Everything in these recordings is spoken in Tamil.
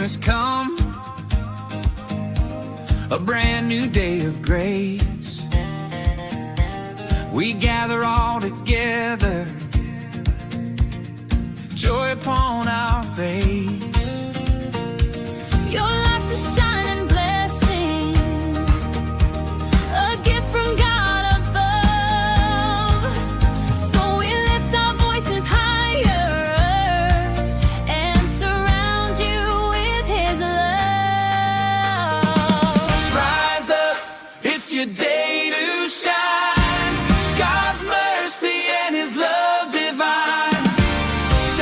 has come, a brand new day of grace. We gather all together, joy upon our face. Your life's a shining blessing, a gift from God above. So we lift our voices higher and surround you with His love. Rise up, it's your day to shine. God's mercy and His love divine.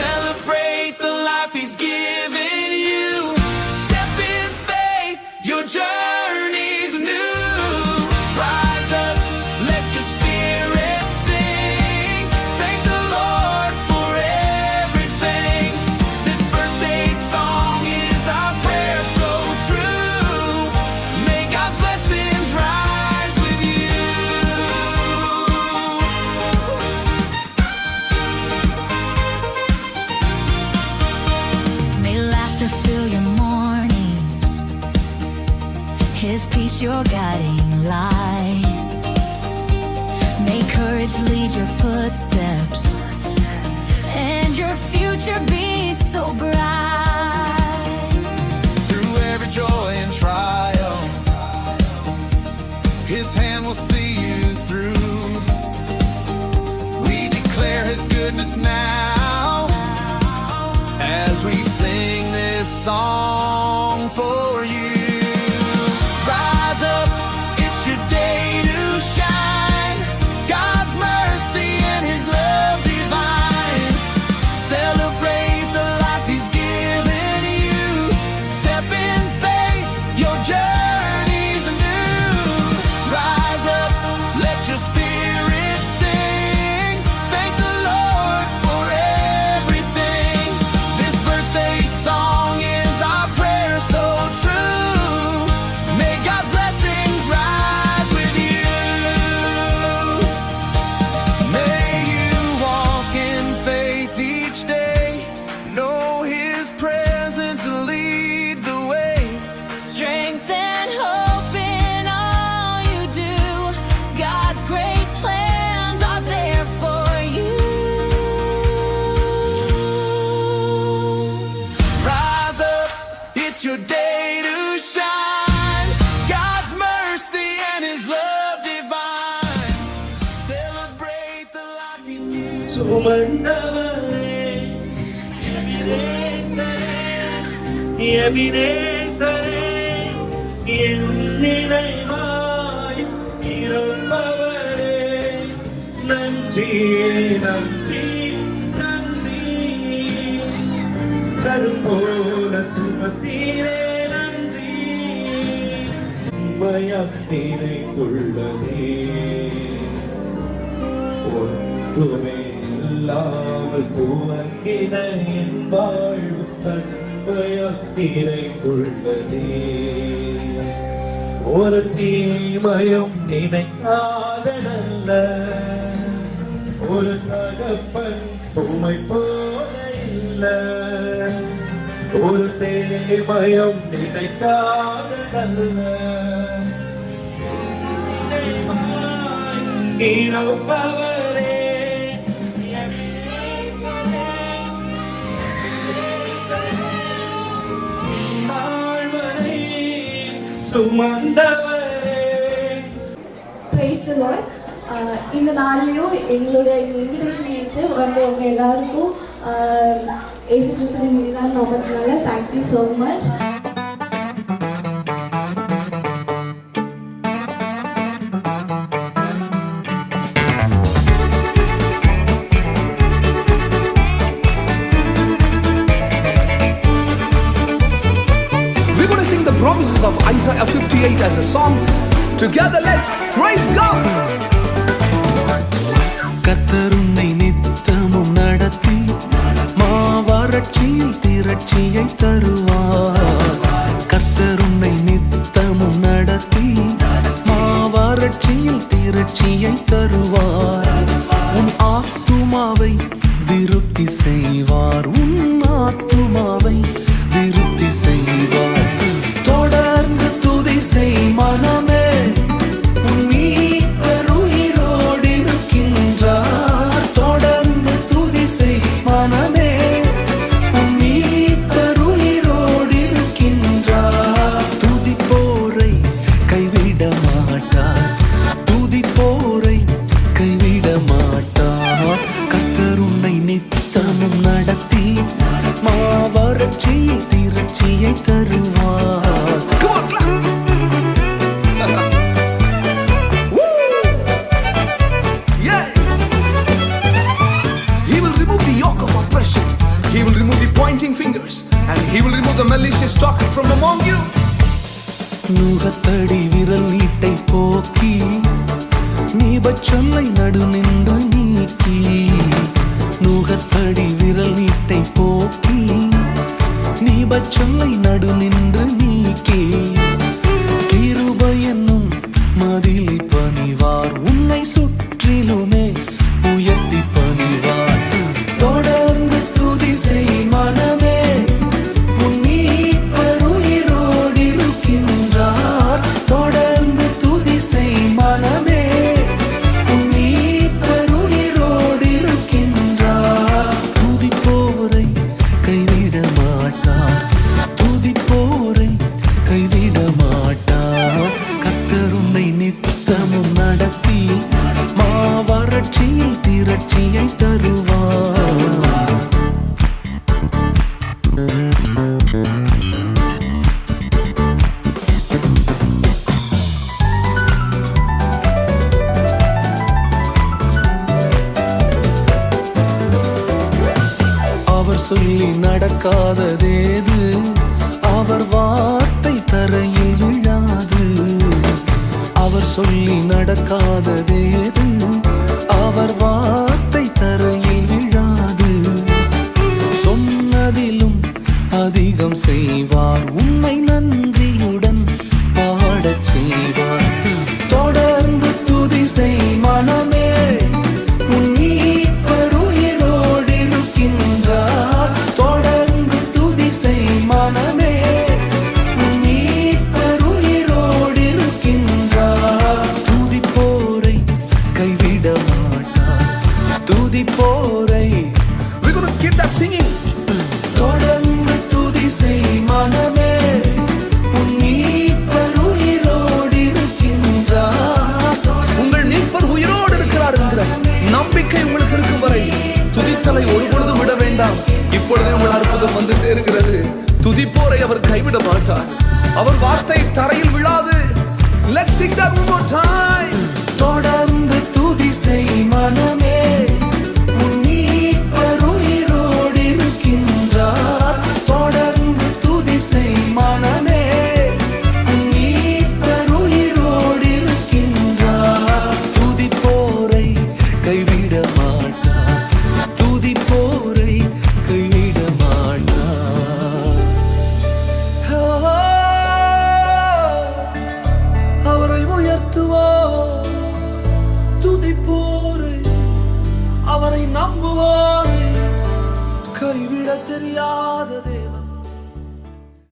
Celebrate the life He's given you. Step in faith, your journey's new. Rise up, let your spirit sing. Thank the Lord for everything. This birthday song is our prayer so true. May God's blessings rise with you. May laughter fill your mornings, His peace your guiding light. May courage lead your footsteps, and your future be so bright. Through every joy and trial, His hand will see you through. We declare His goodness now as we sing this song for you. Rise up, it's your day to shine. God's mercy and His love divine. Celebrate the life He's given you. Step in faith, your journey's new. Rise up, let your spirit sing. Thank the Lord for everything. This birthday song is our prayer so true. May God's blessings rise with you. May you walk in faith each day. Know His presence leads the way. Strength and hope in all you do. God's great plans are there for you. Rise up, it's your day to shine. God's mercy and His love divine. Celebrate the life He's given. சுமந்தவரே எபினேசரே என் நினைவாய் இருப்பவரே நன்றியே நன்றி நன்றி கரும்போல சுமத்தீரே நன்றி மயத்தினை துள்ளதே ஒன்றுமே இல்லாமல் துவங்கின என் வாழ்வு தன்மயத்தினை துள்ளதே ஒரு தீமையும் நினைக்காத நல்ல ஒரு தகப்பன் உமை போல இல்ல ஒரு தேமயம் நினைக்காத நல்ல இருப்பவரே வாழ்வரை சுமந்தவரே. Praise the Lord. இந்த நாள்லையும் எங்களுடைய இன்விடேஷன் எடுத்து வந்தவங்க எல்லாருக்கும் ஏசு கிறிஸ்துவின் மீதான நாமத்தினால thank you so much. We're going to sing the promises of Isaiah 58 as a song. Together, let's praise God. கர்த்தர் உன்னை நித்தமும் நடத்தி மாவறட்சியில் திரட்சியை தருவார். கர்த்தர் உன்னை நித்தமும் நடத்தி மாவறட்சியில் திரட்சியை தருவார். உன் ஆத்துமாவை திருப்தி செய்வார். உன் ஆத்துமாவை திருப்தி செய்வார். will remove the pointing fingers, and he will remove the malicious talker from among you. நூகத்தடி விரல் நீட்டை போக்கி நீபச்சொல்லை நடு நின்று நீக்கி நூகத்தடி விரல் நீட்டை போக்கி நீபச்சொல்லை நடு நின்று நீக்கி கிருபை என்னும் மதிலை பணிவார் உன்னை சுற்றிலுமே உயர்த்தி பணிவார் தொடர்ந்து துதி செய் மனமே உன் மீட்பர் உயிரோடு இருக்கின்றார் தொடர்ந்து துதி செய் மனமே உன் மீட்பர் உயிரோடு இருக்கின்றார் துதிப்போரை கைவிட மாட்டார் துதிப்போரை கைவிட மாட்டார் கர்த்தர் உன்னை நித்தமும் நடத்தி மாவறட்சியில் திரட்சியை தருவார் அவர் சொல்லி நடக்காததேது அவர் வார்த்தை தரையில் விழாது அவர் சொல்லி நடக்காததேது அவர் வார்த்தை தரையில் விழாது சொன்னதிலும் அதிகம் செய்வார் உன்னை நன்றியுடன் பாடச் செய்வார் தொடர்ந்து துதி செய் மனமே உன் மீட்பர் உயிரோடு இருக்கின்றார் தொடர்ந்து துதி செய் மனமே உன் மீட்பர் உயிரோடு இருக்கின்றார் துதிப்போரை கைவிட மாட்டார் துதிப்போரை. We're going to keep that singing. தொடர்ந்து துதி செய் மனமே உன் மீட்பர் உயிரோடு இருக்கின்றார் உங்கள் மீட்பர் உயிரோடு இருக்கிறார் என்கிற நம்பிக்கை உங்களுக்கு இருக்கும் வரை துதித்தலை ஒருபொழுதும் விட வேண்டாம். இப்பொழுதே உங்கள் அற்புதம் வந்து சேருகிறது. துதிப்போரை அவர் கைவிட மாட்டார். அவர் வார்த்தை தரையில் விழாது. Let's sing that one more time. தொடர்ந்து துதி செய் மனமே உன் மீட்பர் உயிரோடு இருக்கின்றார் தொடர்ந்து துதி செய் மனமே உன் மீட்பர் உயிரோடு இருக்கின்றார் துதிப்போரை கைவிட மாட்டார் துதிப்போரை கைவிட மாட்டார். அவரை உயர்த்துவோம் துதிப்போரை அவரை நம்புவோரை கைவிட தெரியாத தேவன்.